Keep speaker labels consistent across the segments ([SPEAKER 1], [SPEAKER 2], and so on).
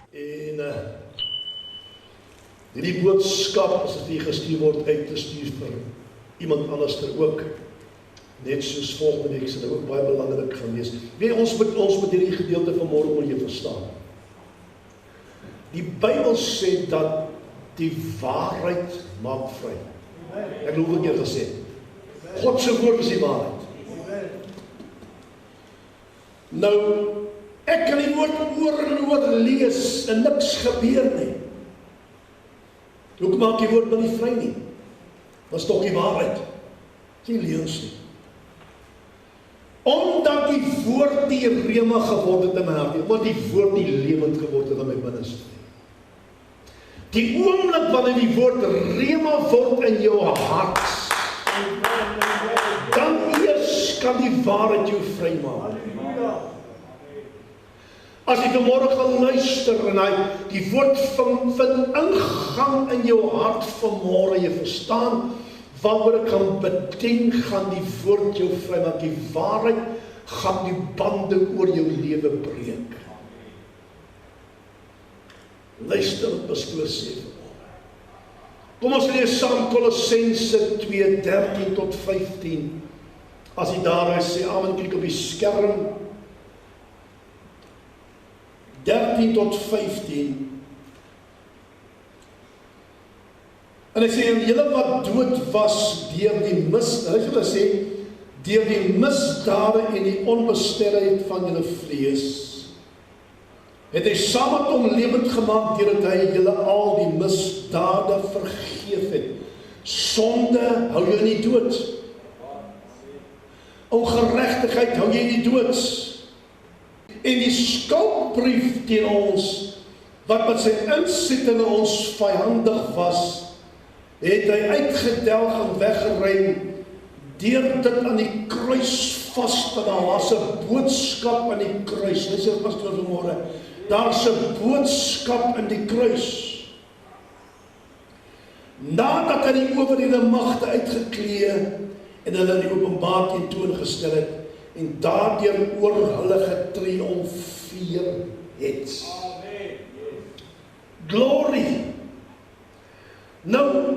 [SPEAKER 1] En die boodskap, as dit gestuur word, uit te stuur vir iemand anders ook, net soos volgende week, sal dit ook baie belangrik gaan wees. Weet, ons moet hierdie gedeelte van môre moet jy verstaan. Die Bybel sê dat die waarheid maak vry. Ek het hoeveel keer gesê, God se woord is die waarheid. Nou, ek kan die woord oor en oor lees en niks gebeur nie. Hoekom maak die woord maar nie vry nie? Dat is toch die waarheid. Die leuns nie. Omdat die woord die rema geword het in my hart, omdat die woord die lewend geword het in my binneste. Die oomblik wanneer die woord rema word in jou hart, dan eers kan die waarheid jou vry maak. As jy vanmôre gaan luister en die woord vind ingang in jou hart vanmôre, jy verstaan waaroor ek gaan bedien, gaan die woord jou vry maak. Die waarheid gaan die bande oor jou lewe breek. Luister wat pastoor sê vanmôre. Kom ons lees saam Kolossense 2:13 tot 15. As jy daar is, sê amen, klik op die skerm. 13 tot 15. En hy sê, en julle wat dood was deur die deur die misdade en die onbestelheid van julle vlees, het hy saam met hom lewend gemaak, deurdat hy julle al die misdade vergeef het. Sonde hou jy nie dood. Ongeregtigheid hou jy nie dood. En die skuldbrief teen ons, wat met sy insettinge ons vyandig was, het hy uitgedelg en weggeruim, deur dit aan die kruis vas te hou. Daar's 'n boodskap aan die kruis. Dis wat pastoor vanmôre. Daar's 'n boodskap in die kruis. Nadat hy die owerhede magte uitgeklee en hulle in die openbaar tentoongestel het, en daardeur oor hulle getriomfeer het. Glory. Nou,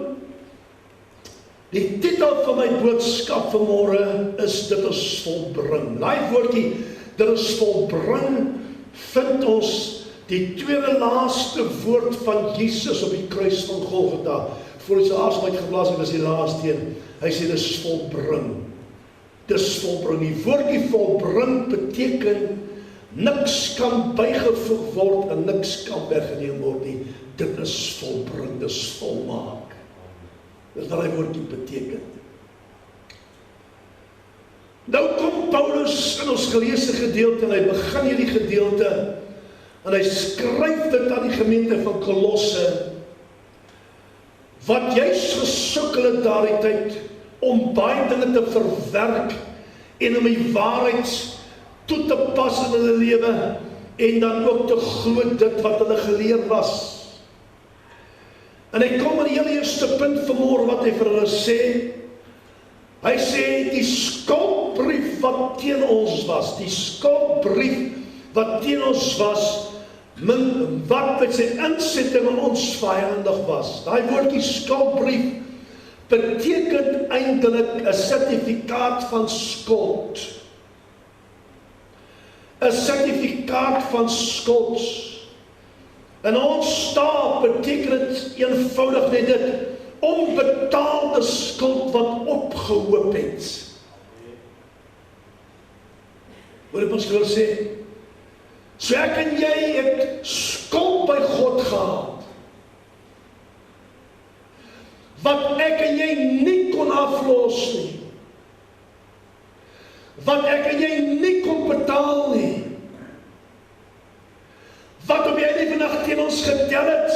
[SPEAKER 1] die titel van my boodskap vanmôre is dit is volbring. Daai woordjie, dit is volbring, vind ons die tweede laaste woord van Jesus op die kruis van Golgotha. Voor hy sy asem uitgeblaas het, was die laaste een. Hy sê, dit is volbring. Dis volbring. Die woordjie volbring beteken niks kan bygevoeg word en niks kan weggeneem word nie. Dit is volbring, dis volmaak. Dis wat die woordjie beteken. Nou kom Paulus in ons geleesde gedeelte en hy begin hierdie gedeelte en hy skryf dit aan die gemeente van Kolosse, wat juist gesukkel het daardie tyd om baie dinge te verwerk en om die waarheid toe te pas in hulle lewe en dan ook te glo dit wat hulle geleer was. En hy kom aan die heel eerste punt vanmôre wat hy vir hulle sê. Hy sê die skuldbrief wat teen ons was, die skuldbrief wat teen ons was, wat met sy insetting in ons vyandig was. Daai woordjie skuldbrief beteken eintlik 'n sertifikaat van skuld. 'n sertifikaat van skuld. In ons taal beteken dit eenvoudig net dit, onbetaalde skuld wat opgehoop het. Wat ek ons wil sê, so ek en jy het skuld by God gehad, wat ek en jy nie kon aflos nie, wat ek en jy nie kon betaal nie, wat op jy nie vandag teen ons getel het,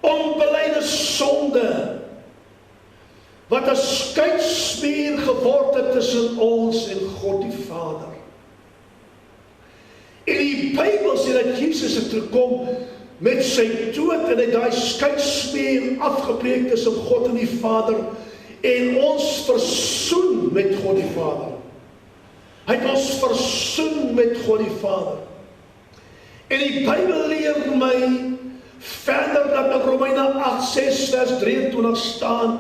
[SPEAKER 1] onbelyde sonde, wat 'n skeidsmuur geword het tussen ons en God die Vader. En die Bybel sê dat Jesus het gekom met sy dood en hy daai skeidsmuur afgebreek tussen God en die Vader en ons versoen met God die Vader. Hy het ons versoen met God die Vader. En die Bybel leer my verder dat in Romeine 8:6 vers 23 staan,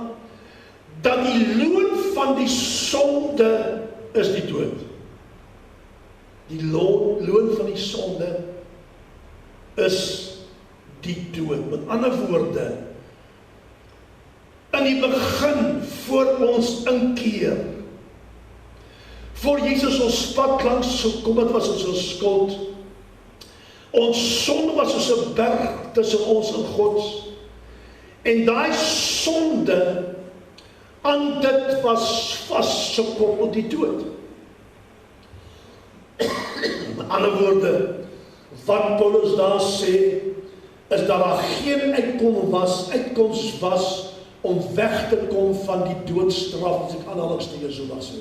[SPEAKER 1] dat die loon van die sonde is die dood. Die loon van die sonde is die dood. Met ander woorde, in die begin, voor ons inkeer, voor Jesus ons pad langs gekom het, was ons skuld. Ons sonde was soos 'n berg tussen ons en God. En daai sonde aan dit was vasgekoppel die dood. Met ander woorde, wat Paulus daar sê, is dat daar geen uitkoms was om weg te kom van die doodstraf, as ek aanhalingstekens so was.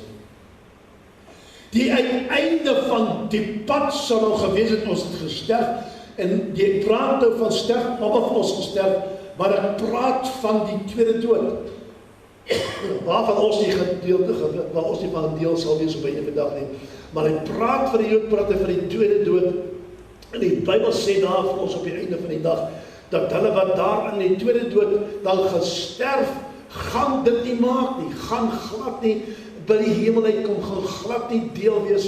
[SPEAKER 1] Die uiteinde van die pad sal nou gewees het, ons het gesterf, en jy praat nou van sterf, allemaal van ons gesterf, maar ek praat van die tweede dood. Waarvan ons nie gedeelte, waar ons nie van deel sal wees op een dag nie. Maar hy praat van die dood, praat hy van die tweede dood, en die Bybel sê daar vir ons op die einde van die dag, dat hulle wat daar in die tweede dood dan gesterf, gaan dit nie maak nie, gaan glad nie by die hemel uitkom, gaan glad nie deel wees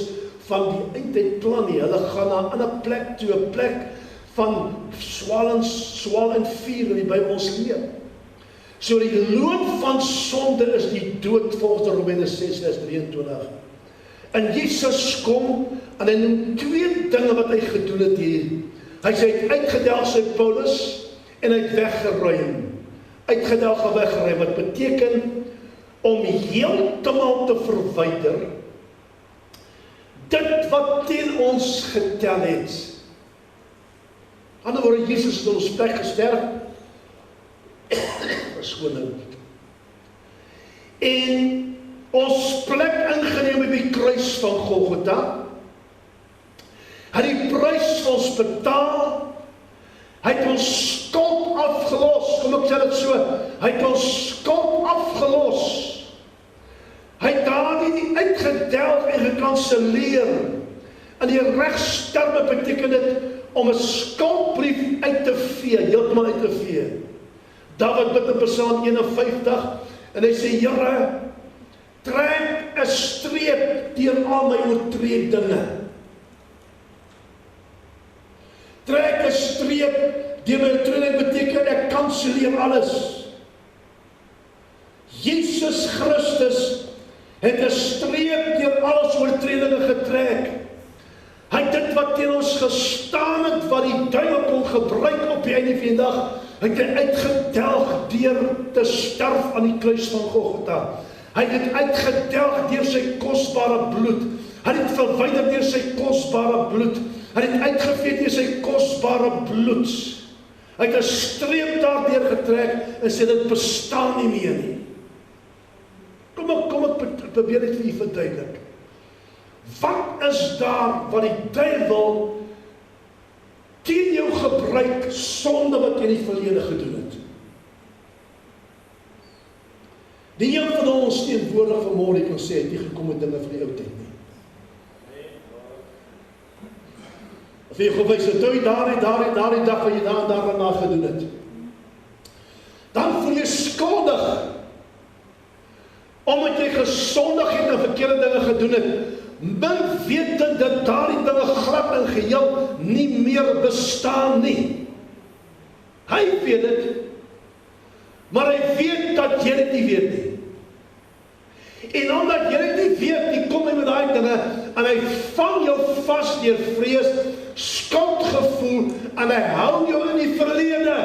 [SPEAKER 1] van die eindtydplan nie. Hulle gaan na 'n ander plek toe, 'n plek van swaal en vuur in die Bybel ons leer. So die loon van sonde is die dood volgens Romeine 6 vers 23. En Jesus kom en hy noem twee dinge wat hy gedoen het hier. Hy sê uitgedelg sy Paulus en hy het weggeruim. Uitgedelg en weggeruim, wat beteken om heeltemal te verwyder dit wat teen ons getel het. Aan die ander woorde, Jesus het in ons plek gesterf, verskoning, en ons plek ingeneem op die kruis van Golgotha. Hy het die prys vir ons betaal, hy het ons skuld afgelos, kom ek sê dit so, hy het ons skuld afgelos, hy het daardie uitgedelg en gekanseleer. In die regsterme beteken dit om 'n skuldbrief uit te vee, heeltemal uit te vee. Dawid bid in Psalm 51 en hy sê, Here, trek 'n streep deur al my oortredinge. Trek 'n streep deur my oortredinge beteken ek kanselleer alles. Jesus Christus het 'n streep deur al ons oortredinge getrek. Hy het dit wat teen ons gestaan het, wat die duiwel kon gebruik op die einde van die dag, hy het dit uitgedelg deur te sterf aan die kruis van Golgotha. Hy het dit uitgedelg deur sy kosbare bloed. Hy het dit verwyder deur sy kosbare bloed. Hy het dit uitgevee deur sy kosbare bloed. Hy het 'n streep daardeur getrek en sê dit bestaan nie meer nie. Kom ek probeer dit vir u verduidelik. Wat is daar wat die duiwel teen jou gebruik sonde wat jy in die verlede gedoen het? Die een van ons teenwoordig vanmôre kan sê, het nie gekom met dinge van die ou tyd nie. Of jy gewys het, toe daardie dag wat jy daarna gedoen het. Dan voel jy skuldig, omdat jy gesondig het en verkeerde dinge gedoen het, min wetend dat daardie dinge glad en geheel nie meer bestaan nie. Hy weet dit, maar hy weet dat jy dit nie weet nie. En omdat jy dit nie weet nie, kom hy met daai dinge, en hy vang jou vas deur vrees, skuldgevoel, en hy hou jou in die verlede.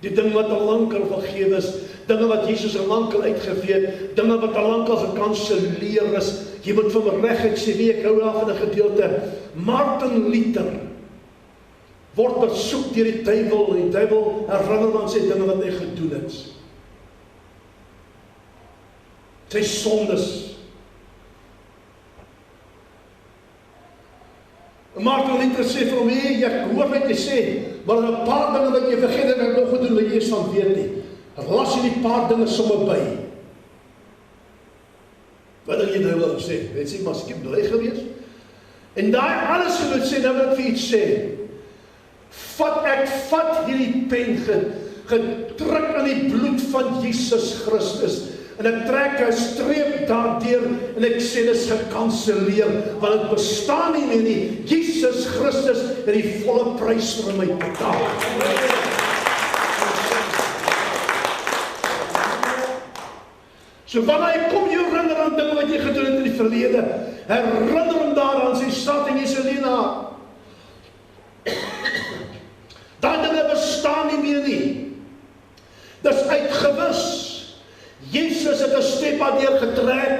[SPEAKER 1] Die dinge wat al lankal vergewe is, dinge wat Jesus al lankal uitgevee het, dinge wat al lankal gekanseleer is, jy moet van reguit sê, wie ek hou daar van 'n gedeelte, Martin Luther word besoek deur die duiwel, en die duiwel herinner aan sy dinge wat hy gedoen het. Sy sondes. Martin Luther sê vir hom, ek hoor wat jy sê, maar 'n paar dinge wat jy vergeet het, ek nog gedoen, wat jy eers van weet nie. Las jy die paar dinge sommer by. Wat het jy nou wil sê? Weet jy, maar skip bly gewees? En daai alles gedoen sê, nou wil ek vir iets sê. Ek vat hierdie pen gedruk aan die bloed van Jesus Christus. En ek trek 'n streep daardeur en ek sê dis gekanseleer, want dit bestaan nie meer nie. Jesus Christus het die volle prys vir my betaal. So wanneer hy kom jou herinner aan dinge wat jy gedoen het in die verlede, herinner hom daaraan, sy stad en Jeselina. Daai dinge bestaan nie meer nie. Dis uitgewis. Jesus het 'n step daardeur getrek.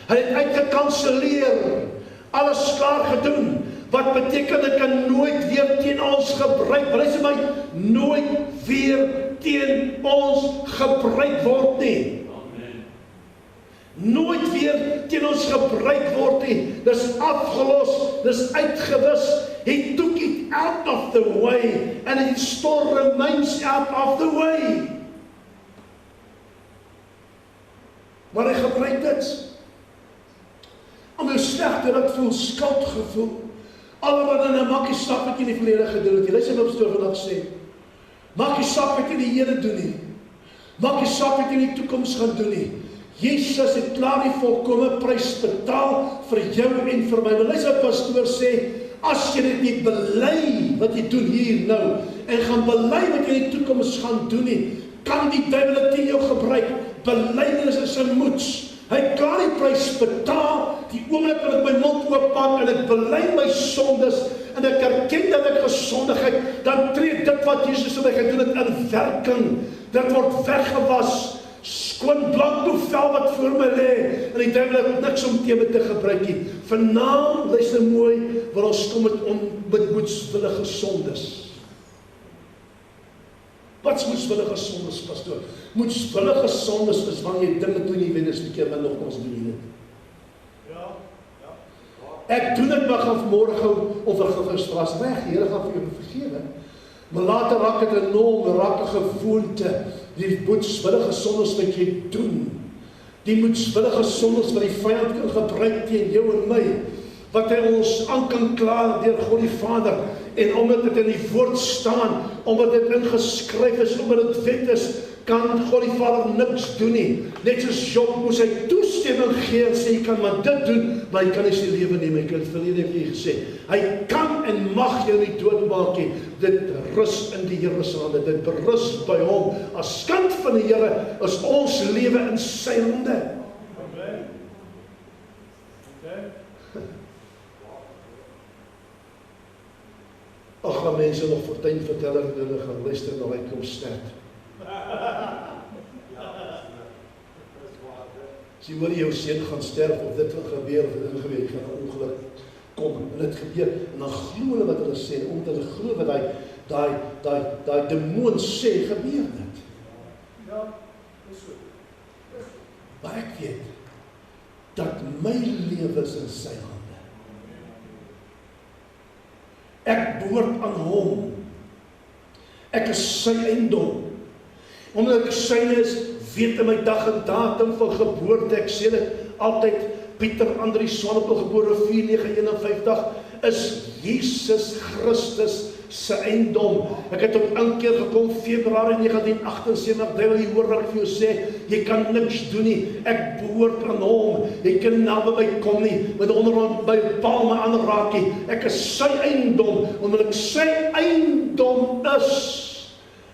[SPEAKER 1] Hy het uitgekanseleer. Alles klaar gedoen. Wat beteken dit kan nooit weer teen ons gebruik. Wil hy sê my nooit weer teen ons gebruik word nie. Nooit weer teen ons gebruik word nie. Dis afgelos, dis uitgewis. He took it out of the way and it still remains out of the way. Maar hy gebruik dit om jou sleg te laat voel, skuldgevoel. Alhoewel in 'n makkie sak wat jy in die verlede gedoen het. Jy luister wat pastoor vandag sê. Makkie sak wat jy die Here doen nie. Makkie sak wat jy in die toekoms gaan doen nie. Jesus het klaar die volkomme prys betaal vir jou en vir my. Maar luister wat pastoor sê, as jy dit nie bely wat jy doen hier nou en gaan bely wat jy in die toekoms gaan doen nie, kan die duiwel dit teen jou gebruik. Belydenis is 'n moeds. Hy het klaar die prys betaal. Die oomblik wat ek my mond oopmaak en ek bely my sondes en ek erken dat ek gesondig het, dan tree dit wat Jesus vir my gedoen het in werking. Dit word weggewas. Skoon blanco vel wat voor my lê, en die duiwel het niks om teen my te gebruik nie. Vanaand, luister mooi, wil ons kom met moedswillige sondes. Wat is moedswillige sondes, pastoor? Moedswillige sondes is wanneer jy dinge doen nie weet is die keer, maar nogmaals doen jy dit. Ek doen dit maar gaan vanmorgen om vergifnis was reg, die Here gaan vir jou vergewe. Maar later raak dit 'n norm, raak 'n gewoonte. Die moedswillige sondes wat jy doen. Die moedswillige sondes wat die vyand kan gebruik teen jou en my. Wat hy ons aan kan kla deur God die Vader. En omdat dit in die woord staan, omdat dit ingeskryf is, omdat dit wet is, kan God die Vader niks doen nie. Net soos Job moes hy toestemming gee en sê, jy kan maar dit doen, maar jy kan nie sy lewe neem. Ek het verlede keer gesê, hy kan en mag jou nie doodmaak nie. Dit rus in die Here se hande, dit berus by hom. As kind van die Here is ons lewe in sy hande. Ag, gaan mense nog Fortuin vertel dat hulle gaan luister na hy kom sterk. Sê hoor jou seun gaan sterf of dit gaan gebeur of dit gebeur, jy gaan 'n ongeluk kom en dit gebeur en dan glo hulle wat hulle sê omdat hulle glo wat daai demoon sê gebeur dit. Ja, dis so. Maar ek weet dat my lewe is in sy hande. Ek behoort aan hom. Ek is sy eiendom. Omdat ek syne is, weet hy my dag en datum van geboorte. Ek sê dit altyd, Pieter Andries Swanepoel gebore 4951, is Jesus Christus se eiendom. Ek het op 'n keer gekom, Februarie 1978, duiwel, jy hoor wat ek vir jou sê, jy kan niks doen nie, ek behoort aan hom, jy kan nie naby my kom nie, met onderhand by palme aanraak nie, ek is sy eiendom, omdat ek sy eiendom is,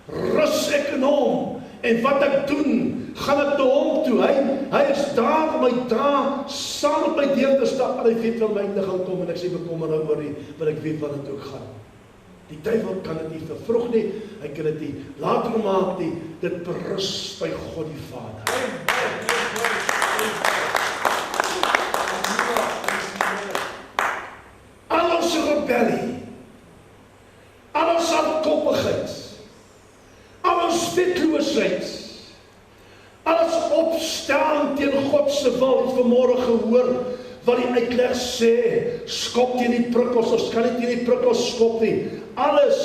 [SPEAKER 1] rus ek in hom, en wat ek doen, gaan ek na hom toe, hy is daar om my dra, saam met my deur te stap, en hy weet van my einde gaan kom, en ek sê bekommer nou oor nie, want ek weet wat het ook gaan. Die duiwel kan dit nie vervroeg nie, hy kan dit nie later maak nie, dit berus by God die Vader. Al ons rebellie, al ons hardkoppigheid, al ons wetloosheid, al ons opstaan teen God se wil, vanmôre gehoor, wat die uitleg sê, skop teen die prikkels, ons kan nie teen die prikkels skop nie, alles,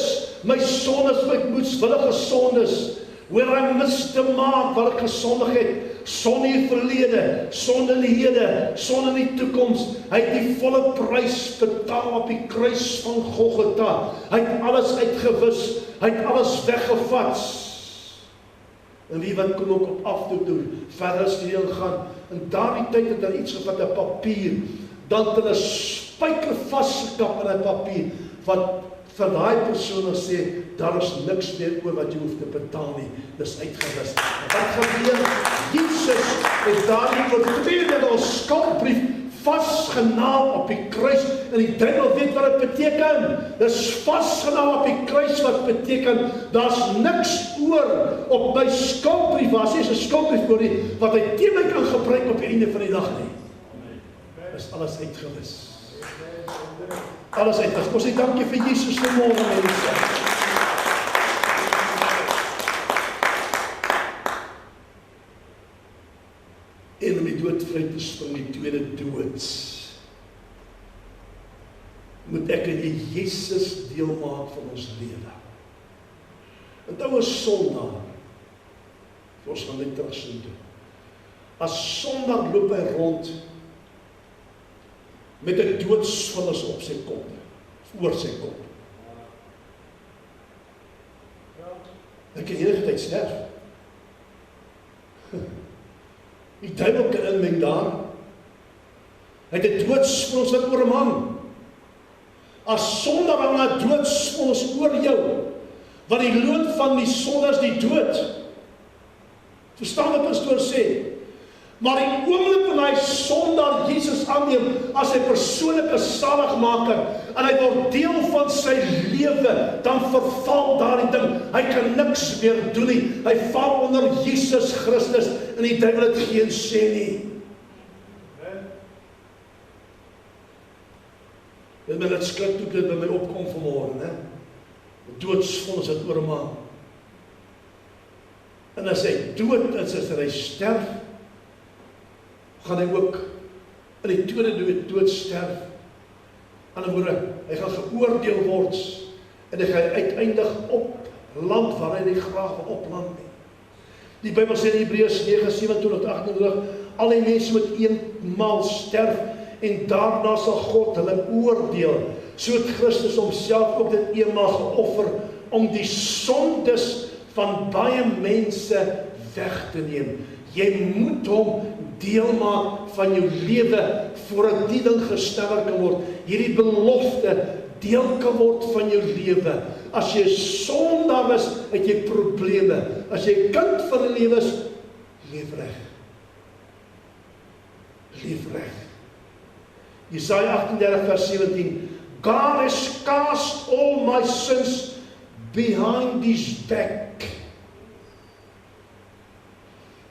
[SPEAKER 1] my sondes, my moedswillige sondes, Where I missed the mark, waar ek gesondig het, sonde in die verlede, sonde in die hede, sonde in die toekoms. Hy het die volle prys betaal op die kruis van Golgotha. Hy het alles uitgewis, hy het alles weggevat. En wie wat kon ook op afdoen doen, verder as die heel gaan. En daardie tyd het hulle iets gevat, 'n papier, dan het hulle spyker vasgekap in 'n papier, wat vir daai persoon sê, daar is niks meer oor wat jy hoef te betaal nie, dis uitgewis. Wat gebeur? Jesus het daardie oortreding ons skuldbrief vasgenaal op die kruis, en die duiwel weet wat dit beteken. Dis vasgenaal op die kruis wat beteken, daar's niks oor op my skuldbrief, waar sê 'n skuldbrief oor nie, wat hy teen my kan gebruik op die einde van die dag nie. Dis alles uitgewis. Alles uitgewis. Kom sê dankie vir Jesus vanmôre, mense. En om die dood vry te spring, die tweede doods, moet ek en die Jesus deel maak van ons lewe. Onthou as Sondag, ons gaan net terug so doen. As Sondag loop hy rond met 'n doodsvonnis op sy kop, oor sy kop. Hy kan enige tyd sterf. Die duiwel kan inmeng daar. Hy het 'n doodsvonnis wat oor 'n man. As Sondag hang 'n doodsvonnis oor jou, want die loon van die sonde is die dood. Verstaan wat pastoor sê? Maar die oomblik wanneer hy Sondag Jesus aanneem as sy persoonlike saligmaker, en hy word deel van sy lewe, dan verval daardie ding. Hy kan niks meer doen nie. Hy val onder Jesus Christus, en die duiwel het geen sê nie. Dit skrik toe dit by my opkom vanmôre, né? Doodsvonnis wat oor 'n man. En as hy dood is, as hy sterf, gaan hy ook in die tweede dood sterf. Aan die woorde, hy gaan geoordeel word, en hy gaan uiteindig op land waar hy nie graag wil opland nie. Die Bybel sê in Hebreërs 9:27-28, al die mense moet eenmaal sterf, en daarna sal God hulle oordeel. So het Christus homself ook dit eenmaal geoffer, om die sondes van baie mense weg te neem. Jy moet hom deel maak van jou lewe, voordat die ding gestellig kan word. Hierdie belofte deel kan word van jou lewe. As jy sondaar is, het jy probleme. As jy kind van die lewe is, leef reg. Leef reg. Jesaja 38:17, God has cast all my sins behind his back.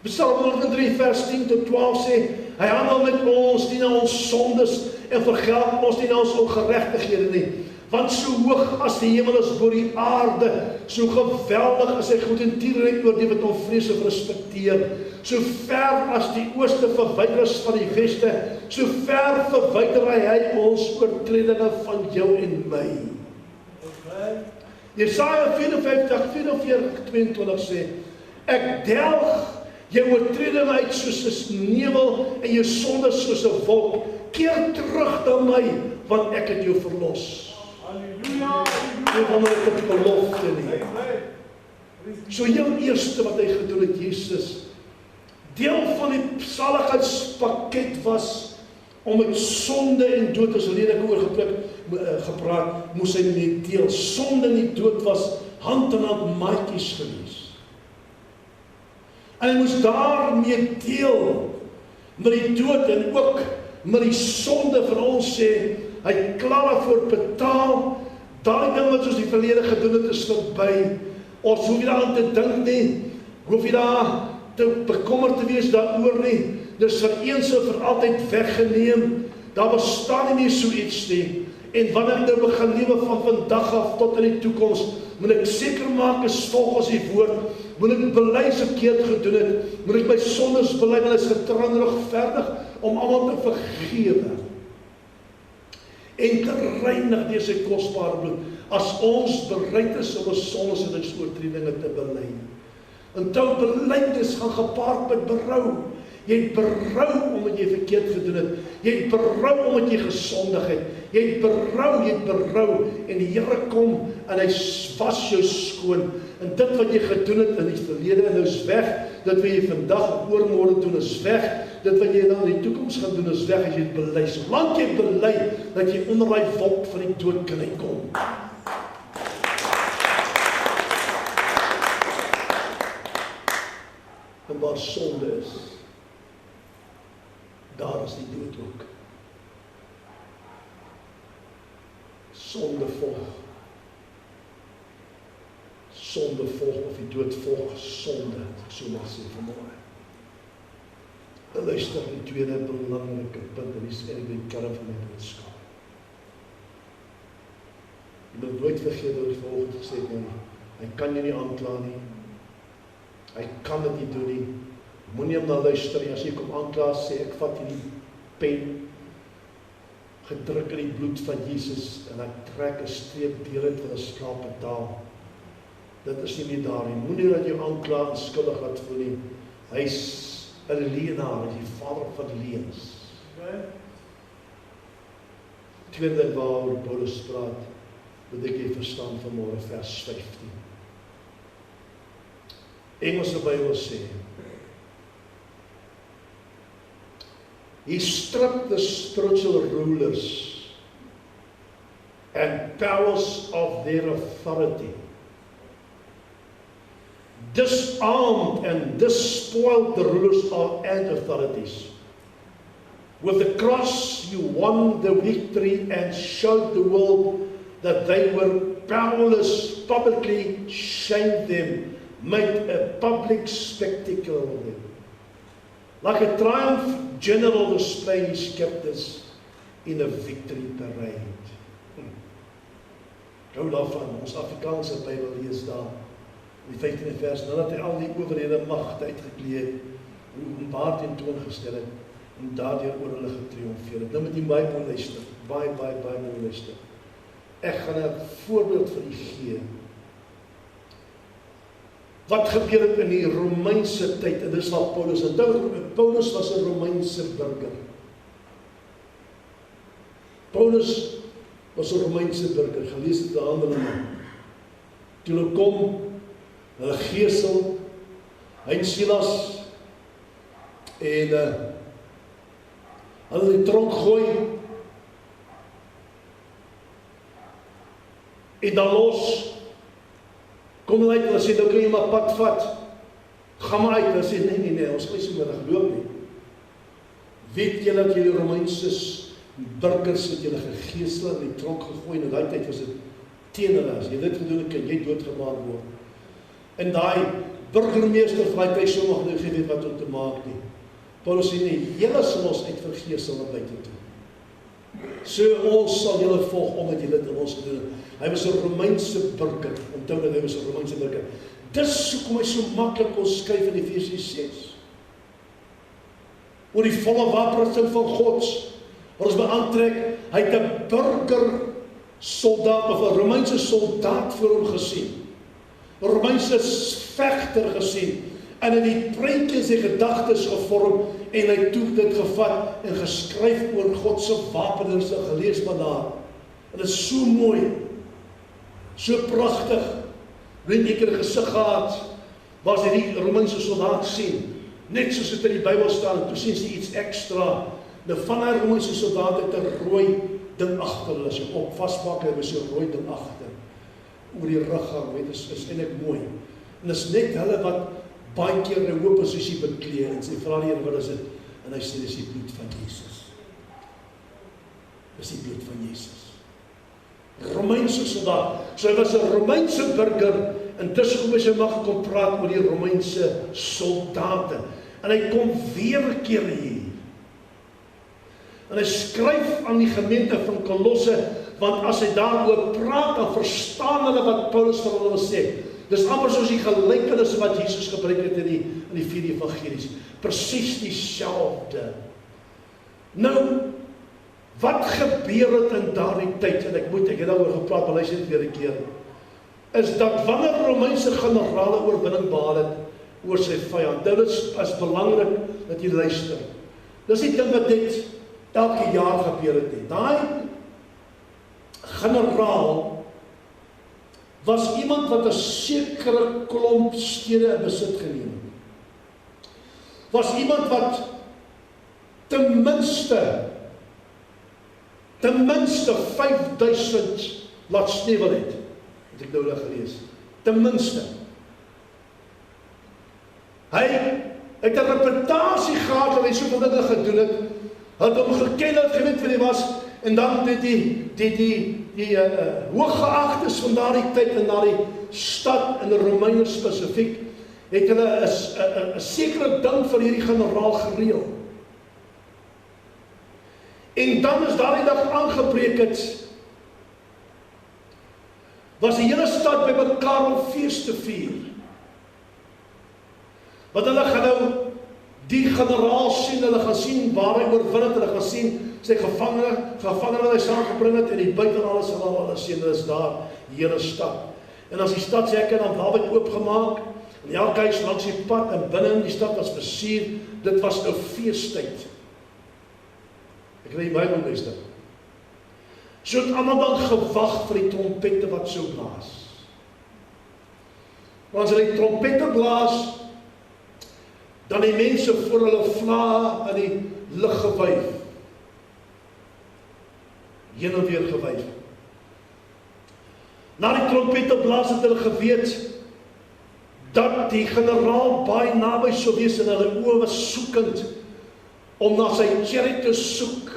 [SPEAKER 1] Psalm 103:10-12 sê, hy handel met ons nie na ons sondes en vergeld ons nie na ons ongeregtighede nie. Want so hoog as die hemel is bo die aarde, so geweldig is sy goed en tierenheid oor die wat hom vrees en respekteer. So ver as die ooste verwyder is van die weste, so ver verwyder hy ons oortredinge van jou en my. Jesaja 54:22 sê, ek delg jou oortredinge uit soos 'n nevel en jou sonde soos 'n wolk. Keer terug na my, want ek het jou verlos. Halleluja! Jy wonder ek het belofte nie. So heel eerste wat hy gedoen het, Jesus, deel van die saligheidspakket was om met sonde en dood, as hulle ek oor gepraat, moes hy mee deel. Sonde en die dood was hand in hand maatjies gewees. En hy moes daarmee deel met die dood en ook met die sonde van ons sê, hy het klaar daarvoor betaal. Daai ding wat ons die verlede gedoen het is verby. Ons hoef nie daaraan te dink nie, hoef nie daar te bekommerd te wees daaroor nie. Dis vir eens en vir altyd weggeneem. Daar bestaan nie meer so iets nie. En wanneer ek nou begin lewe van vandag af tot in die toekoms, moet ek seker maak is volgens die woord, moet ek bely verkeerd gedoen het, moet ek my sondes bely, want hy is getrou en regverdig om almal te vergewe en te reinig deur sy kosbare bloed, as ons bereid is om ons sondes en ons oortredinge te bely. Onthou, belydenis gaan gepaard met berou. Jy het berou omdat jy verkeerd gedoen het. Jy het berou omdat jy gesondig het. Jy het berou en die Here kom en hy was jou skoon. En dit wat jy gedoen het in die verlede en nou is weg. Dit wat jy vandag en oormôre doen is weg. Dit wat jy dan in die toekoms gaan doen is weg as jy het bely. Solank jy bely dat jy onder daai wolk van die dood kan uitkom. En waar sonde is, daar is die dood ook. Sonde volg. Sonde volg of die dood volg sonde, so mag sê vanmôre. Luister, die tweede belangrike punt, en die is eintlik die kern van my boodskap. Jy moet nooit vergeet wat die volgende gesê het, hy kan jy nie aankla nie. Hy kan dit nie doen nie. Moenie hom na luister nie. As jy kom aankla, sê ek vat hierdie pen, gedruk in die bloed van Jesus, en ek trek 'n streep deur dit vir 'n slaapbetaal. Dit is nie meer daar nie. Moenie dat jy aankla en skuldig laat voel nie. Hy's 'n leienaar, hy's die vader van leuns. Tweede ding waaroor Paulus praat, moet ek jy verstaan vanmôre vers 15. Engelse Bybel sê, he stripped the spiritual rulers and powers of their authority, disarmed and despoiled the rulers and authorities. With the cross you won the victory and showed the world that they were powerless, publicly shamed them, made a public spectacle of them. Like a triumph general displaying his captives in a victory parade. Hou daarvan, ons Afrikaanse Bybel lees daar, in die 15de vers, nadat hy al die owerhede magte uitgeklee het, openbaar tentoongestel het, en daardeur oor hulle getriomfeer het. Nou moet jy baie mooi luister, baie mooi luister. Ek gaan 'n voorbeeld vir u gee. Wat gebeur het in die Romeinse tyd, en dis waar Paulus, Paulus was 'n Romeinse burger. Paulus was 'n Romeinse burger, gelees het in Handelinge. Toe hulle kom, hulle gesel, hy en Silas, en hulle die tronk gooi, en dan los, kom hulle uit, hulle sê, nou kan jy maar pad vat, gaan maar uit, hulle sê, nee, ons gaan nie so middag loop nie. Weet julle dat julle Romeinse burgers het julle gegeesel in die tronk gegooi, en in die tyd was dit teen hulle, as jy dit gedoen het, kan jy doodgemaak word. En daai burgermeester van die tyd sommer nie geweet wat om te maak nie. Paulus sê nie, julle sal ons uit vergeesel na buite toe. So ons sal julle volg, omdat julle dit in ons gedoen het. Hy was 'n Romeinse burger, onthou dat hy was 'n Romeinse burger. Dis hoekom hy so maklik kon skryf in Efesiërs 6. Oor die volle wapenrusting van God, wat ons moet aantrek, hy het 'n burger soldaat, of 'n Romeinse soldaat voor hom gesien. 'n Romeinse vegter gesien, en in die prentjie sy gedagtes gevorm, en hy toe dit gevat, en geskryf oor God se wapenrusting, gelees maar daar. En dit is so mooi, so pragtig, weet jy keer gesig gehad, waar sy die Romeinse soldaat sien, net soos dit in die Bybel staan, toe sien sy iets extra, nou van haar Romeinse soldaat het 'n rooi ding agter hulle, as jy op vastpak, hy was so 'n rooi ding agter, oor die rug gaan, weet, is eintlik mooi, en is net hulle wat baie keer 'n hoë posisie beklee, en sy vra die Here, wat is dit? En hy sê, dis die bloed van Jesus. Dis die bloed van Jesus. Romeinse soldaat. So hy was 'n Romeinse burger, en tussen is hy mag kom praat oor die Romeinse soldate. En hy kom weer 'n keer hier. En hy skryf aan die gemeente van Kolosse, want as hy daaroor praat, dan verstaan hulle wat Paulus vir hulle wil sê. Dis amper soos die gelykenisse wat Jesus gebruik het in die 4 evangelies. Presies dieselfde. Nou, wat gebeur het in daardie tyd, en ek het daaroor gepraat, maar luister dit weer 'n keer, is dat wanneer Romeinse generale oorwinning behaal het, oor sy vyand. Dit is belangrik dat jy luister. Dis die ding wat dit elke jaar gebeur het nie. Daai generaal was iemand wat 'n sekere klomp stede in besit geneem het. Was iemand wat ten minste 5000 laat sneuwel het. Het ek nou gelees. Ten minste. Hy het 'n reputasie gehad dat hy soveel dinge gedoen het. Hy het hom geken, het geweet wie hy was, en dan die hooggeagtes van daardie tyd in daardie stad in die Romeine spesifiek, het hulle 'n sekere ding vir hierdie generaal gereël. En dan is daardie dag aangebreek het, was die hele stad by mekaar om fees te vier. Want hulle gaan nou die generaal sien, hulle gaan sien waar hy oorwin het, hulle gaan sien sy gevangene wat hy saamgebring het, en die buiten alles sal hulle sien, hulle is daar, die hele stad. En as die stadshekke dan Dawid oopgemaak, en elke huis langs die pad, en binne in die stad was versier, dit was 'n feestyd. Ek kry die Bybel luister. So het almal dan gewag vir die trompette wat sou blaas. Maar as hulle die trompette blaas, dan die mense voor hulle vlae in die lug gewuif. Heen en weer gewuif. Na die trompette blaas het hulle geweet dat die generaal baie naby sou wees, en hulle oë was soekend om na sy chariot te soek.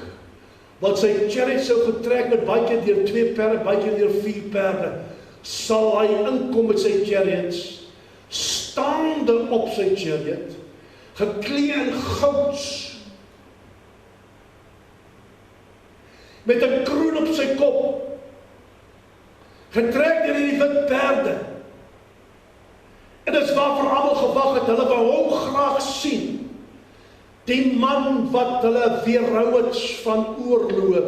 [SPEAKER 1] Want sy chariot sou getrek met baie keer deur 2 perde, baie keer deur 4 perde. Sal hy inkom met sy chariots, staande op sy chariot, geklee in gouds, met 'n kroon op sy kop, getrek deur die wit perde. En dis waarvoor almal gewag het, hulle wou hom graag sien. Die man wat hulle weerhou het van oorlog,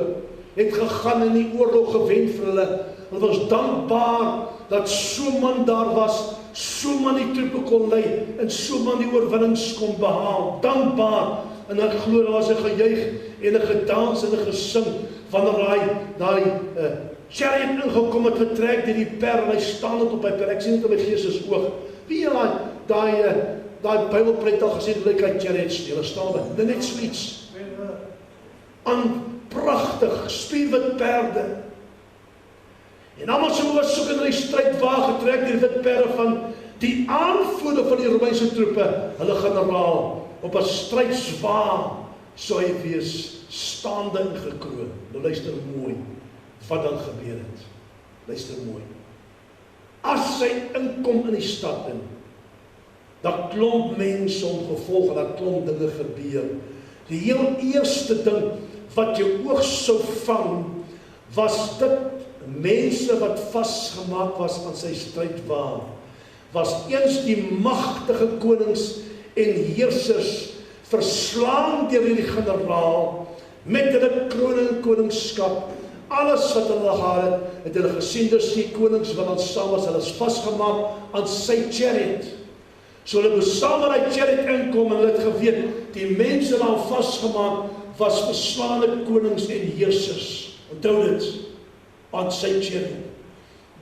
[SPEAKER 1] het gegaan in die oorlog gewen vir hulle. Hulle was dankbaar dat so man daar was, so man die troepe kon lei, en so man die oorwinnings kon behaal. Dankbaar, en ek glo daar was 'n gejuig en 'n gedans en 'n gesing wanneer daai chariot ingekom het, getrek deur die perd, en hy staan het op hy perd. Ek sien dit in my gees is oog. Wie jy daai Bybelpreek al gesê, lyk hy chariots, hulle staan by, net so iets. Pragtig, spierwit perde. En almal so soek in die strydwa getrek deur die wit perde van die aanvoerder van die Romeinse troepe, hulle generaal, op 'n strydswa sou hy wees, staande en gekroon. Nou luister mooi, wat dan gebeur het. Luister mooi. As hy inkom in die stad in, daar klomp mense om gevolg, en daar klomp dinge gebeur. Die heel eerste ding wat jou oog sou vang, was dit mense wat vasgemaak was aan sy strydwa. Was eens die magtige konings en heersers verslaan deur die generaal met hulle kroon en koningskap. Alles wat hulle gehad het hulle gesien, dus die konings wat dan saam was, hulle is vasgemaak aan sy chariot. So hulle moes saam met die chariot inkom, en hulle het geweet, die mense daar vasgemaak was verslaande konings en heersers. Onthou dit, aan sy chariot.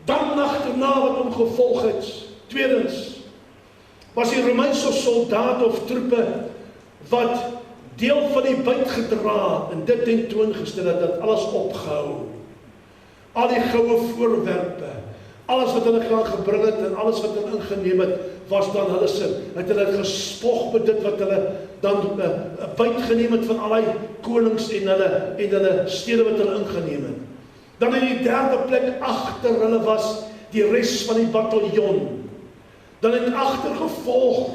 [SPEAKER 1] Dan agterna wat hom gevolg het, tweedens, was die Romeinse soldaat of troepe wat deel van die buit gedra en dit tentoongestel het, dat alles opgehou. Al die goue voorwerpe, alles wat hulle graag gebring het en alles wat hulle ingeneem het, was dan hulle sin. Het hulle gespog met dit wat hulle dan buit geneem het van al die konings en hulle stede wat hulle ingeneem het. Dan in die derde plek agter hulle was die res van die bataljon. Dan het agtergevolg,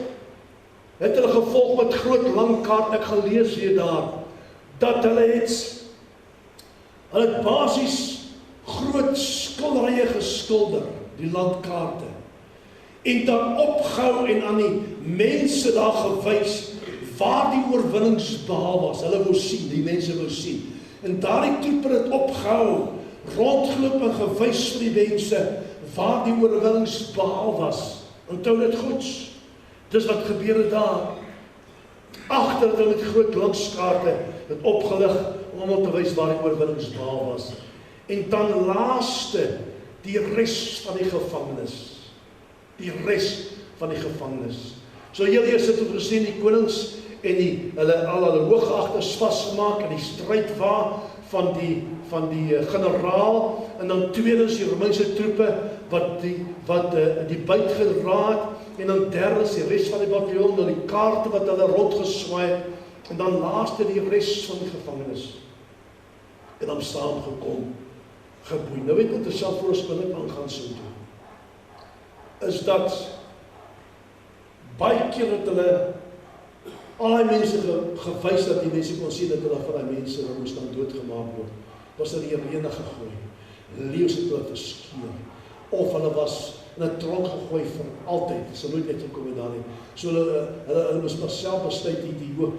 [SPEAKER 1] het hulle gevolg met groot lang kaart, ek gaan lees weer daar, dat hulle het basies groot skilderye geskilder, die landkaarte, en dan opgehou en aan die mense daar gewys, waar die oorwinnings behaal was. Hulle wou sien, die mense wou sien. En daardie troepe het opgehou, rondgeloop en gewys vir die mense, waar die oorwinnings behaal was. Onthou dit goed. Dis wat gebeur het daar. Agter het hulle met groot glankskaarte het opgelig om almal te wys waar die oorwinningsbaal was. En dan laaste die res van die gevangenes. Die res van die gevangenes. So heel eers het ons gesien die konings en hulle hooggeagtes vasgemaak in die strydwa van die generaal, en dan tweedens die Romeinse troepe wat die byt geraad, en dan derdens die res van die bataljon, dan die kaarte wat hulle rondgeswaai het, en dan laaste die res van die gevangenes. En dan saamgekom, geboei. Nou weet interessant vir ons binne aangaan so toe. Is dat baie keer het hulle al die mense gewys dat die mense kon sien dat hulle van die mense moes dan doodgemaak word. Was hulle die arena gegooi. Leeu's het hulle verskeer. Of hulle was in 'n tronk gegooi vir altyd. Sou nooit uitgekom daar nie. So hulle moes self besluit ek wil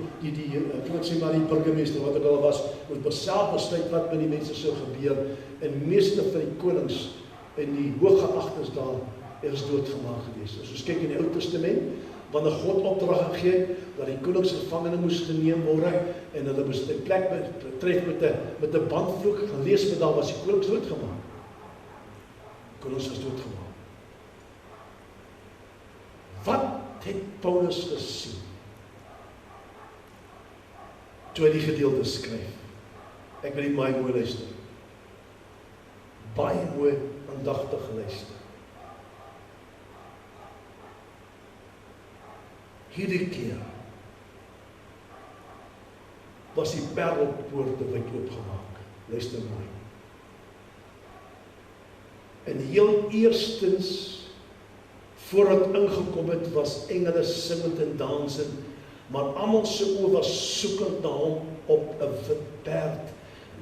[SPEAKER 1] sê maar die burgemeester wat hulle was, moes self besluit wat met die mense sou gebeur. En meeste van die konings en die hooggeagtes daar is doodgemaak gewees. As ons kyk in die Ou Testament, wanneer God opdrag gegee het dat die konings gevangene moes geneem word en hulle moes 'n plek betref met 'n bandvloek gelees met daar was die konings doodgemaak. Konings is doodgemaak. Wat het Paulus gesien toe hy die gedeelte skryf? Ek wil dit baie mooi luister. Baie mooi aandagtig luister. Hierdie keer was die parelpoorte wyd oopgemaak. Luister mooi. En heel eerstens, voordat ingekom het, was engele singend en dansend, maar almal se oë was soekend na hom op 'n wit perd.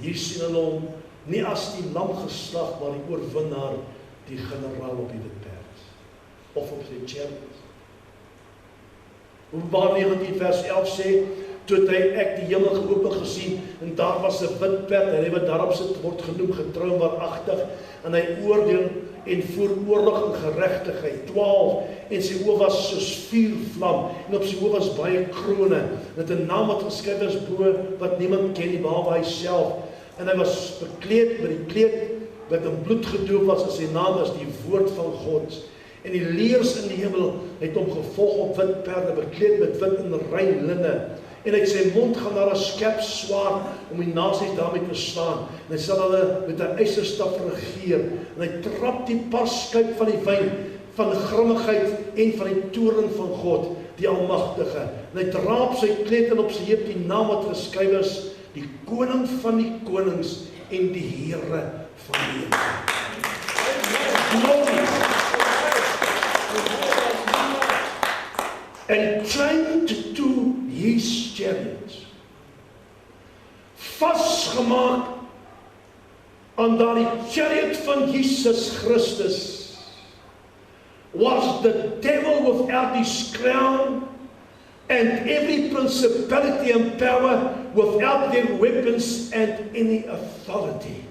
[SPEAKER 1] Hier sien hulle hom nie as die lam geslag, maar die oorwinnaar, die generaal op die wit perd, of op sy chariot. Openbaar 19 vers 11 sê, toe het ek die hemel geopen gesien, en daar was 'n wit perd, en hy wat daarop sit word genoem getrou en waaragtig, en hy oordeel en voer oorlog en geregtigheid. 12, en sy oë was soos vuurvlam, en op sy oë was baie krone, met 'n naam wat geskryf is bo, wat niemand ken nie, behalwe hy self, en hy was bekleed met die kleed, wat in bloed gedoop was, en sy naam was die woord van God. En die leers in die hemel het hom gevolg op wit perde, bekleed met wit en rein linne. En uit sy mond gaan daar 'n skerp swaard om die nasies daarmee te slaan. En hy sal hulle met 'n ysterstaf regeer. En hy trap die parskuip van die wyn, van die grimmigheid en van die toorn van God, die Almagtige. En hy dra op sy kleed en op sy heup die naam wat geskryf is, die koning van die konings en die Here van die Here. And chained to his chariot. Vasgemaak aan daardie chariot van Jesus Christus was the devil without his crown and every principality and power without their weapons and any authority.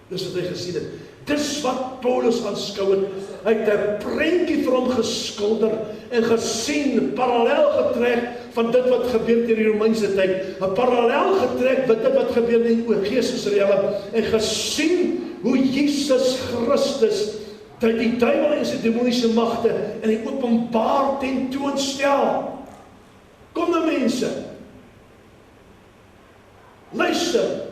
[SPEAKER 1] Dis wat hy gesien het. Dis wat Paulus aanskou het. Hy het 'n prentjie vir hom geskilder en gesien, parallel getrek van dit wat gebeur in die Romeinse tyd. 'n Parallel getrek met dit wat gebeur in die geestesrealm en gesien hoe Jesus Christus die duiwel en sy demoniese magte in die openbaar tentoonstel. Kom nou mense. Luister.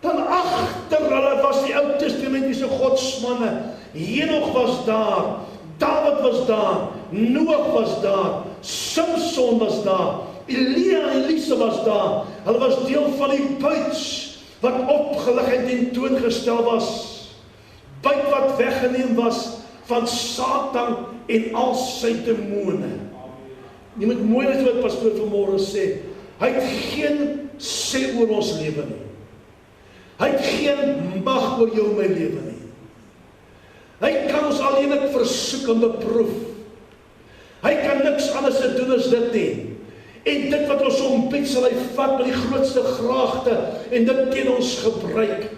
[SPEAKER 1] Dan agter hulle was die Ou Testamentiese godsmanne. Henog was daar, Dawid was daar, Noag was daar, Samson was daar, Elia en Elisa was daar. Hulle was deel van die buit wat opgelig en tentoongestel was. Buit wat weggeneem was van Satan en al sy demone. Jy moet mooi net wat pastoor vanmôre sê. Hy het geen sê oor ons lewe nie. Hy het geen mag oor jou my lewe nie. Hy kan ons alleenlik versoek en beproef. Hy kan niks anders doen as dit nie. En dit wat ons ombied sal hy vat met die grootste graagte en dit teen ons gebruik.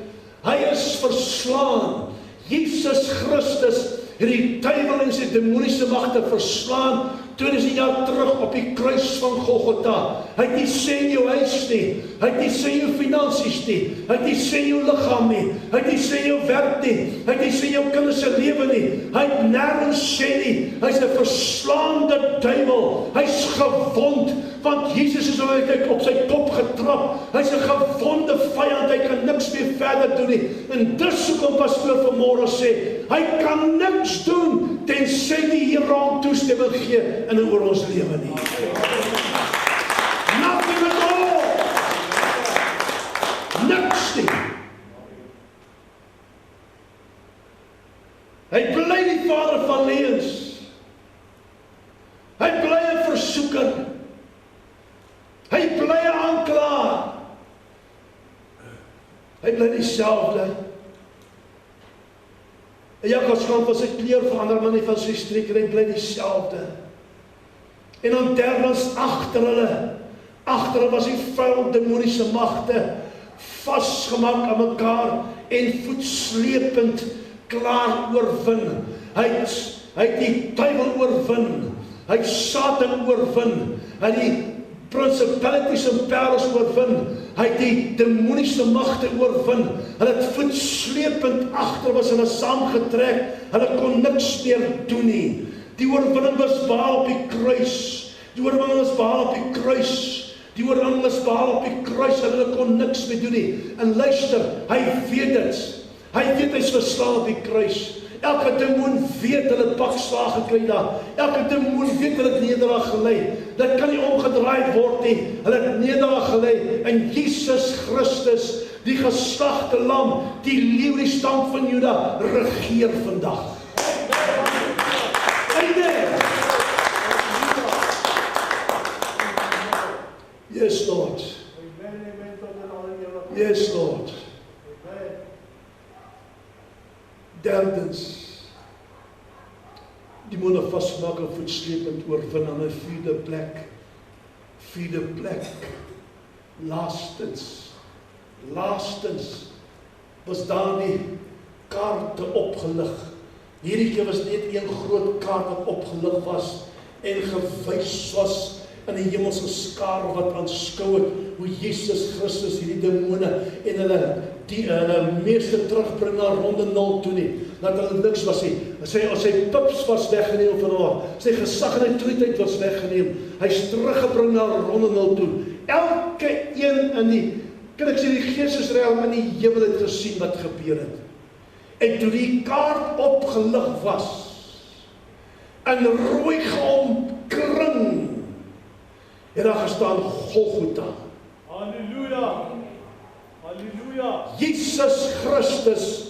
[SPEAKER 1] Hy is verslaan. Jesus Christus het die duiwel en sy demoniese magte verslaan 2000 jaar terug op die kruis van Golgotha. Hy het nie sê in jou huis nie, hy het nie sê in jou finansies nie, hy het nie sê in jou liggaam nie, hy het nie sê in jou werk nie, hy het nie sê in jou kinders se lewe nie, hy het nêrens sê nie, hy's 'n verslaande duiwel, hy's gewond, want Jesus is op sy kop getrap, hy's 'n gewonde vyand, hy kan niks meer verder doen nie, en dis hoekom pastoor vanmôre sê, hy kan niks doen, tensy die Here hom toestemming gee in en oor ons lewe nie. Nothing at all. Niks nie. Hy bly die vader van leuns. Hy bly 'n versoeker. Hy bly 'n aanklaer. Hy bly dieselfde. En Jakob gaan van sy kleur verander, maar nie van sy streek, en hy bly dieselfde. En dan derdens agter hulle was die vuil demoniese magte vasgemaak aan mekaar en voetsleepend klaar oorwin. Hy het die duiwel oorwin, hy het Satan oorwin, hy het die principalities en powers oorwin, hy het die demoniese magte oorwin, hulle het voetsleepend agter was hulle saamgetrek, hulle kon niks meer doen nie. Die oorwinning was behaal op die kruis, die oorwinning was behaal op die kruis, die oorwinning was behaal op die kruis, en hulle kon niks meer doen nie. En luister, hy weet dit, hy weet hy's verslaan op die kruis. Elke demoon weet hulle pak slaag gekry daar. Elke demoon weet hulle het nederlaag gelei. Dit kan nie omgedraai word nie. Hulle het nederlaag gelei. En Jesus Christus, die geslagte lam, die leeu, die stam van Juda, regeer vandag. Amen. Yes, Lord. Yes, Lord. Derdens, die moet vastmaak en voetsleepend oorwin aan 'n vierde plek. Laastens was daar die kaarte opgelig. Hierdie keer was net een groot kaart wat opgelig was en gewys was in die hemelse skare wat aanskou het hoe Jesus Christus hierdie demone en hulle meeste terugbring na ronde nul toe nie, dat hulle niks was nie. Sy pips was weggeneem van haar, sy gesag en autoriteit was weggeneem, hy is teruggebring na ronde nul toe. Elke een in die geestesrealm in die hemel het gesien wat gebeur het. En toe die kaart opgelig was, in rooi geomkring, het daar gestaan Golgotha.
[SPEAKER 2] Halleluja! Halleluja!
[SPEAKER 1] Jesus Christus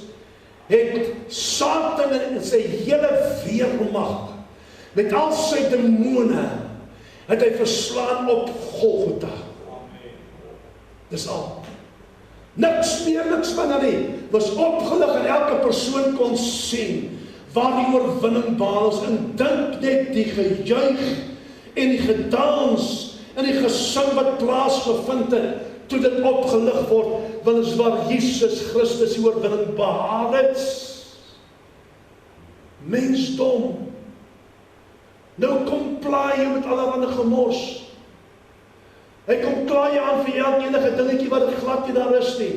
[SPEAKER 1] het Satan en sy hele weermag, met al sy demone, het hy verslaan op Golgotha. Dis al. Niks meer, niks minder nie. Was opgelig en elke persoon kon sien waar die oorwinning behaal is. En dink net die gejuig en die gedans en die gesing wat plaasgevind het toe dit opgelig word, want is waar Jesus Christus die oorwinning behaal het. Mensdom. Nou kom plaai jy met allerhande gemors. Hy kom klaai aan vir enige dingetjie wat het glad nie daar is nie.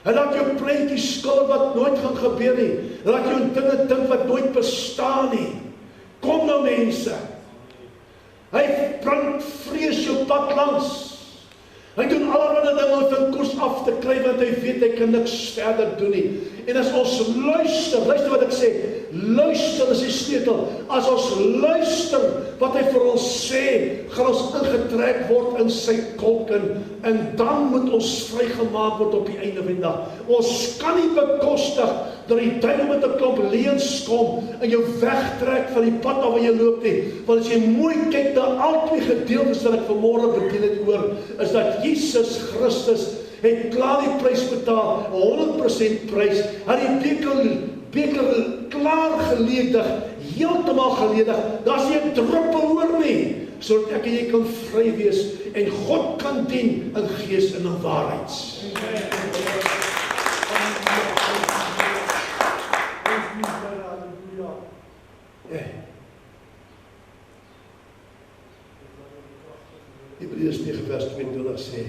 [SPEAKER 1] Hy laat jou prentjie skuld wat nooit gaan gebeur nie. Hy laat jou dinge dink wat nooit bestaan nie. Kom nou mense. Hy bring vrees jou pad langs. Hy doen allerhande dinge om van koers af te kry, want hy weet hy kan niks verder doen nie. En as ons luister wat ek sê, luister is die sleutel. As ons luister wat hy vir ons sê, gaan ons ingetrek word in sy kolken, en dan moet ons vrygemaak word op die einde van die dag. Ons kan nie bekostig dat die duiwel met 'n klomp leuns kom en jou wegtrek van die pad af waar jy loop nie. Want as jy mooi kyk na al twee gedeeltes wat ek vanmôre bedien het oor, is dat Jesus Christus het klaar die prys betaal, 100% prys, het die beker klaar geledig, heeltemal geledig, daar is nie 'n druppel oor nie, sodat ek en jy kan vry wees, en God kan dien in gees en in waarheid. Hebreërs 9 vers 22 sê,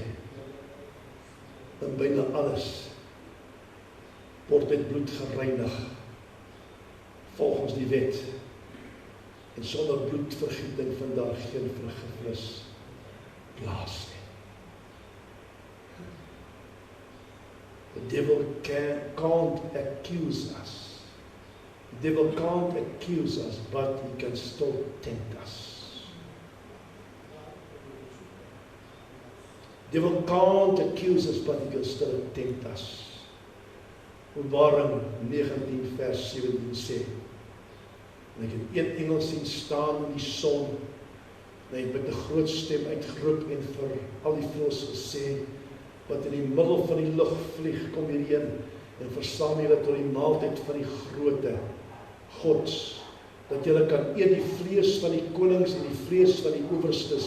[SPEAKER 1] in byna alles word met bloed gereinig, volgens die wet, en sonder bloedvergieting van daar geen vergifnis plaas nie. The devil can't accuse us. The devil can't accuse us, but he can still tempt us. The devil can't accuse us, but he can still tempt us. Openbaring 19 vers 17 sê, en ek het een engel sien staan in die son, en hy het met 'n groot stem uitgeroep en vir al die voëls gesê, wat in die middel van die lug vlieg, kom hierheen, en versamel julle tot die maaltyd van die groote Gods, dat julle kan eet die vlees van die konings en die vlees van die owerstes,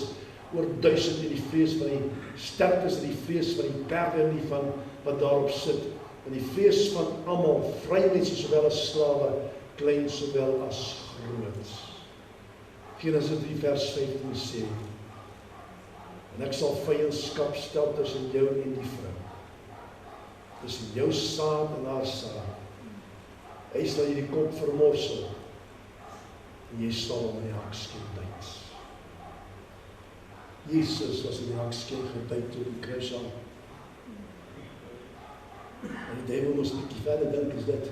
[SPEAKER 1] oor 1000 en die vlees van die sterktes en die vlees van die perde en die van wat daarop sit, en die vlees van almal, vrymense sowel as slawe, klein sowel as groot. Genesis 3 vers 15 sê, en ek sal vyandskap stel tussen jou en die vrou, tussen jou saad en haar saad. Hy sal jy die kop vermorsel, en jy sal hom in die hakskeen byt. Jesus was in die hakskeen gebyt toe die kruis hang. En die duiwel moes 'n bietjie verder dink as dit,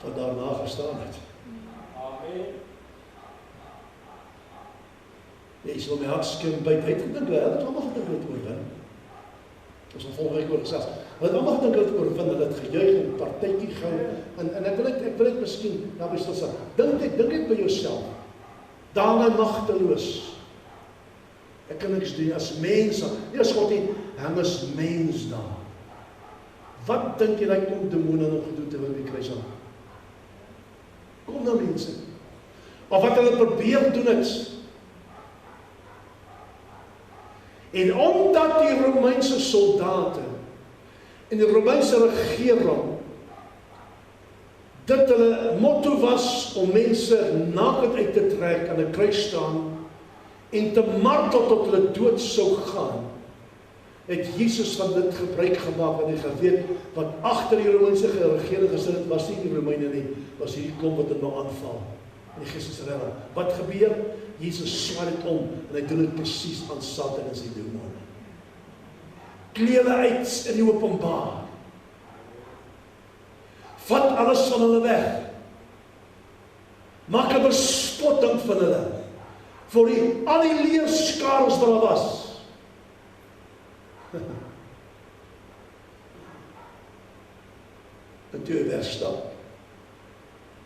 [SPEAKER 1] wat daarna gestaan het.
[SPEAKER 2] Amen.
[SPEAKER 1] Jy sal my hakskeen byt. Hy het gedink, hy het allemaal gedink dat het oorwin. Ons het volgende week oor gesels. Hy het allemaal gedink dat het oorwin, dat het gejuig en partytjie gou, en ek wil het miskien daarby stil staan. Dink ek by jouself, daarna magteloos. Ek kan niks doen as mens, nie as God nie, hang as mens daar. Wat dink jy dat kom demone nog gedoen te wil die kruis aan? Kom nou mense. Of wat hulle probeer doen het. En omdat die Romeinse soldate en die Romeinse regering dit hulle motto was om mense nakend uit te trek aan 'n kruis staan en te martel tot hulle dood sou gaan, het Jesus van dit gebruik gemaak, want hy geweet wat agter die Romeinse regering gesit het, was nie die Romeine nie, was hierdie klomp wat hulle nou aanval, in die Geestesrelle. Wat gebeur? Jesus swaai dit om, en hy doen dit presies aan Satan en sy demone. Klee hulle uit in die openbaar. Vat alles van hulle weg. Maak 'n bespotting van hulle. Vir al die leerskares wat daar was. En toe hy wegstap,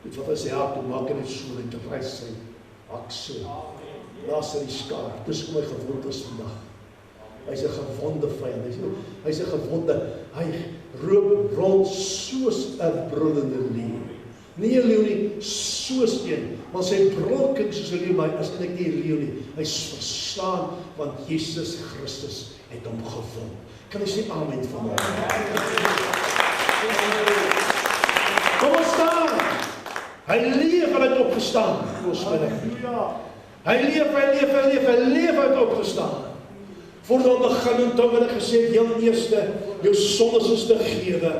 [SPEAKER 1] dit wat hy sê, toe maak hy dit so, en te reis sy hak so, laat sy die skaar, dis kom hy gewond is vandag. Hy is 'n gewonde vyand, hy is 'n gewonde, hy roep rond soos 'n brullende leeu. Nie 'n leeu nie, soos een, want sy brul klink soos 'n leeu, maar hy is eintlik nie 'n leeu nie, hy is verslaan, want Jesus Christus het hom gewond. Kan jy sê amen vanmôre? Kom ons staan. Hy leef en hy het opgestaan. Hy leef en opgestaan. Voordat ons begin en toe het ek gesê, heel eerste, jou sondes is te gewe.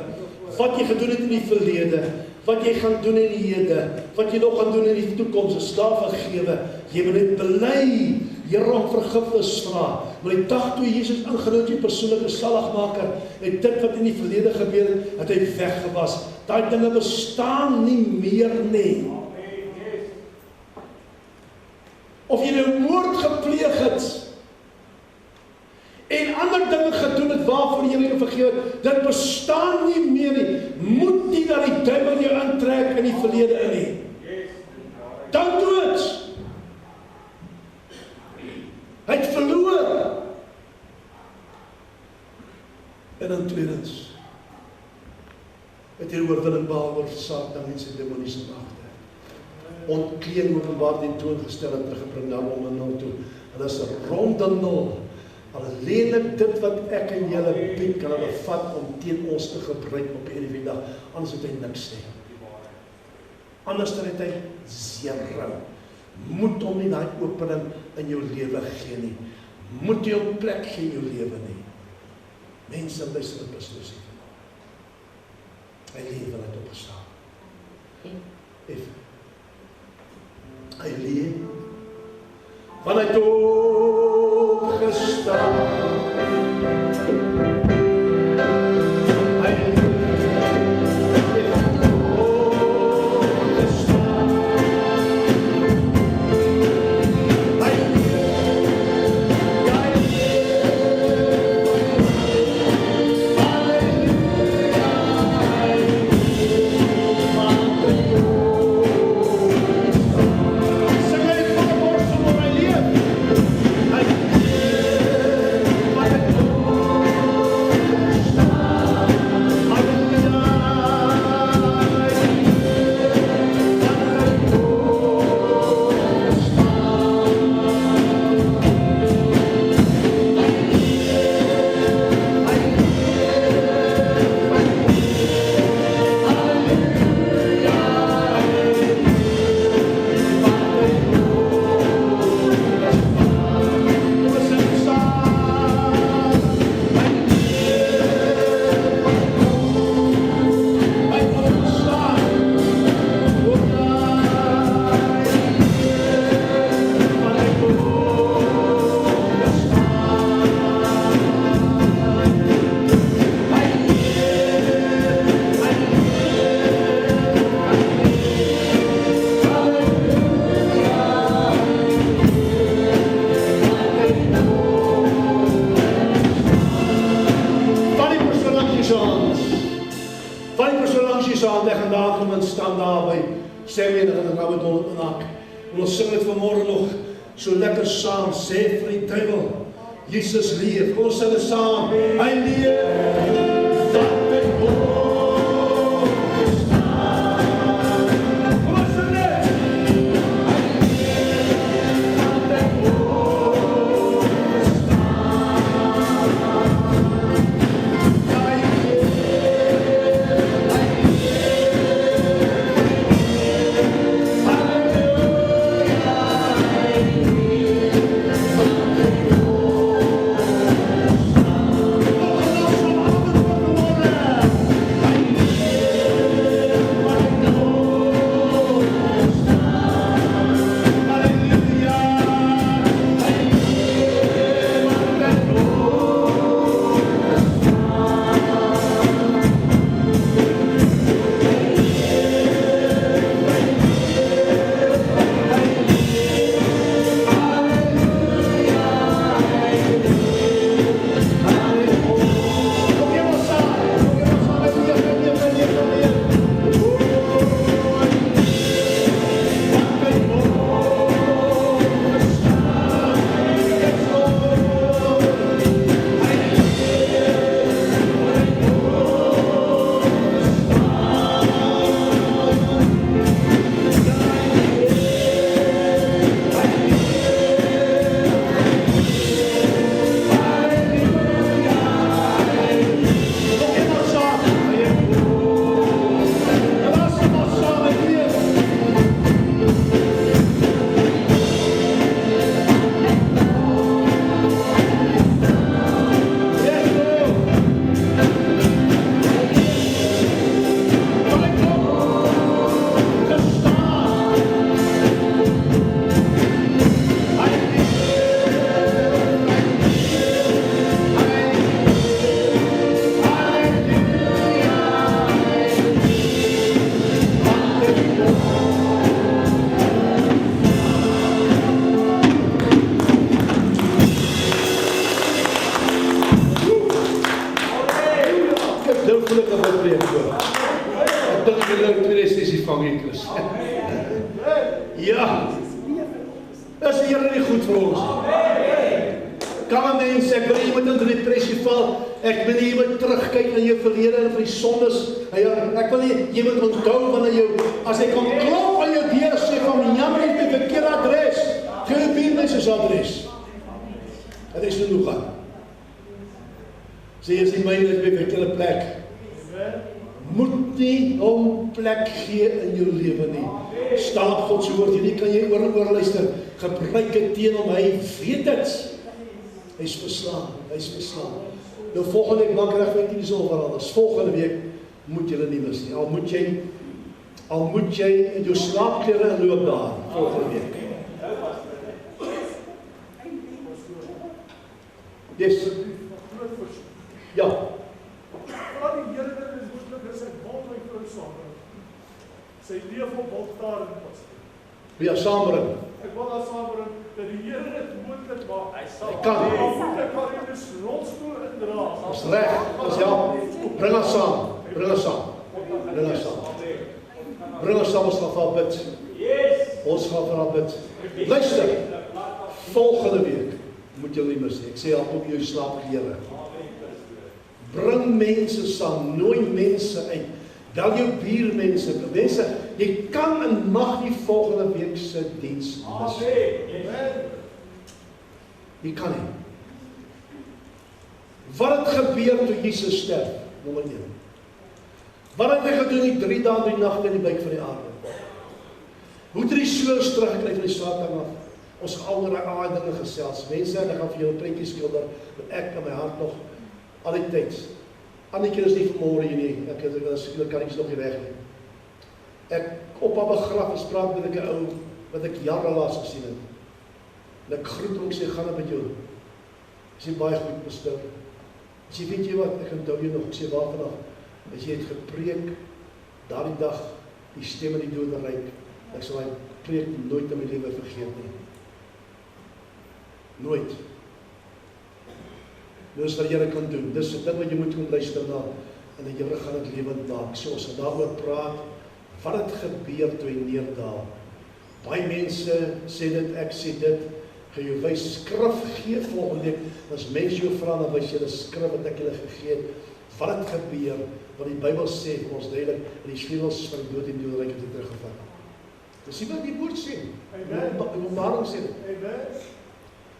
[SPEAKER 1] Wat jy gedoen het in die verlede, wat jy gaan doen in die hede, wat jy nog gaan doen in die toekoms, is daar vergewe. Jy moet dit bely, Here om vergifnis vra. Maar die dag toe Jesus ingenooi die persoonlike saligmaker, het dit wat in die verlede gebeur het, het hy weggewas. Daai dinge bestaan nie meer nie. Of jy nou moord gepleeg het, en ander dinge gedoen het waarvoor jy jou vergewe, dit bestaan nie meer nie. Moet nie dat die duiwel jou intrek in die verlede in nie. Dan dood. Hy het verloor. En dan tweedens, het hy oorwinning behaal oor Satan en sy demoniese magte. Ontkleen openbaar die toongestel en teruggebring na Rome 0 toe. Hulle is ronde 0. Alleenlik dit wat ek en julle bied, kan hulle vat om teen ons te gebruik op die dag. Anders het hy niks nie. Anders het hy zero. moet hom nie daai opening in jou lewe gee nie. Moet jy hom plek gee in jou lewe nie. Mense luister op Christus. Hy lewe het opgestaan. Hy lewe. Want hy het opgestaan. Sê vir die duiwel, Jesus leef, ons sing dit saam, hy leef, dat hy opgestaan. Ons sing dit, hy leef, dat hy opgestaan. Hy Ja, is die Here nie goed vir ons? Kan mense, ek wil iemand in depressie val, ek wil nie iemand terugkyk na jou verlede en vir die sondes, ek wil nie iemand onthou wanneer jou, as hy kan klop aan jou deur sê van, jammer, ek het 'n verkeerde adres, gee die buurmense se adres. Dit is genoeg aan. Sê as die myne is by 'n verkeerde plek, moet nie hom plek gee in jou lewe nie. Staan op God se woord, hierdie kan jy oor en oor luister, gebruik dit teen hom, hy weet dit. Hy's verslaan. Nou volgende week, maak reg vir die sal verander. Volgende week moet jy nie mis nie. Al moet jy in jou slaapklere inloop daar, volgende week. Yes. Ja.
[SPEAKER 2] Wat die Here dit is woordlik is, hy maak my vrou saam. Sy leef op altaar en pas.
[SPEAKER 1] Ja, saambring.
[SPEAKER 2] Ek wil haar saambring dat die Here dit moontlik maak. Hy sal
[SPEAKER 1] kan.
[SPEAKER 2] Ek kan nie dus rolstoel indra.
[SPEAKER 1] Dis reg. Dis ja. Bring ons saam. Bring ons saam. Ons gaan vir bid. Yes. Ons gaan vir bid. Luister. Volgende week moet jy nie mis nie. Ek sê al op jou slaapklere. Bring mense saam, nooi mense uit. Bel jou buurmense, mense, jy kan en mag nie volgende week se diens mis. Jy kan nie. Wat het gebeur toe Jesus sterf? Nommer 1. Wat het hy gedoen die 3 dae en 3 nagte in die buik van die aarde? Hoe het hy die soos teruggekry van die Satan af? Ons gaan al oor daai dinge gesels. Mense, ek gaan vir julle 'n prentjie skilder wat ek in my hart nog al die tyd. Annetjie is nie vanmôre hier nie. Ek kan nie nog nie weg nie. Ek op haar begrafnis praat met 'n ou wat ek jare laas gesien het. En ek groet hom, ek sê gaan met jou. Ek sê baie goed, pastoor. Ek sê weet jy wat, ek onthou jou nog. Ek sê waar vandag? As jy het gepreek daardie dag die stem in die doderyk. Ek sal hy preek nooit in my lewe vergeet nie. Nooit. Dis wat die Here kan doen. Dis 'n ding wat jy moet kom luister na en die Here gaan dit lewend maak. So ons gaan daaroor praat. Wat het gebeur toe hy neerdaal? Baie mense sê dit, ek sê dit. Gaan jou wys skrif gee volgende week. As mense jou vra, dan wys jy die skrif wat ek julle gegee het. Wat het gebeur? Wat die Bybel sê vir ons duidelik, dat die sleutels van die dood en die doderyk het teruggevat. Dis nie wat die woord sê. Amen. Openbaring sê dit. Amen.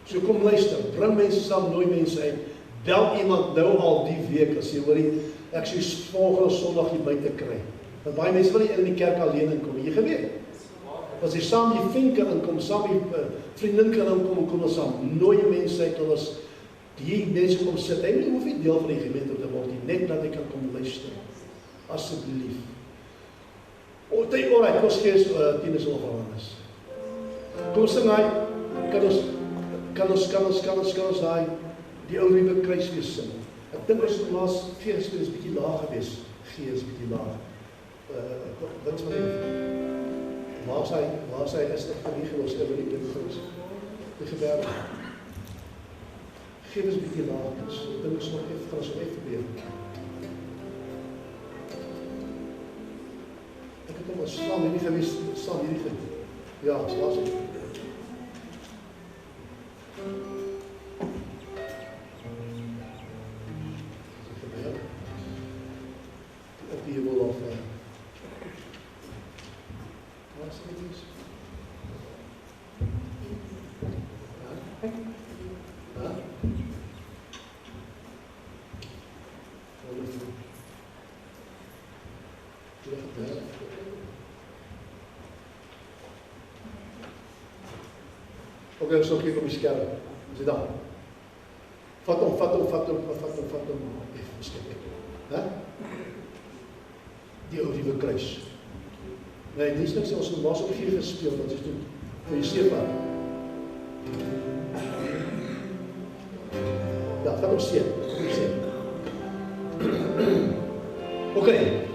[SPEAKER 1] So kom luister, bring mense saam, nooi mense uit. Bel iemand nou al die week as jy hoorie, ek sê volgende Sondag jy buite kry. Want baie mense wil nie in die kerk alleen inkom, jy geweet. As jy saam die vriend kan inkom, saam die vriendin kan inkom, kom ons saam. Nooi mense uit, as die mense kom sit. Hy hoef nie deel van die gemeente te word nie, net dat hy kan kom luister. Asseblief. Alright, ons gee Tinus Olverhannes. Kom sing hy, kan ons hy die ou nuwe kruisfees sing. Ek dink ons laas fees is bietjie laag gewees. Gees bietjie laag. Wat van waar sy is dit vir die gelos oor die dinges. Die gewerk. Gees is bietjie laag. Ek dink ons nog effe gaan ons effe probeer. Ek het hom slaan hierdie gewees, staan hierdie gewees. Ja, laat ons. Oké, ons sal kyk op die skerm. Is dit daar? Vat hom. Ons kyk. Hè? Die ou nuwe kruis. Nee, dis niks ons het was op hier gespeel wat jy doen. Vir jy seep aan. Ja, vat hom seep. Oké.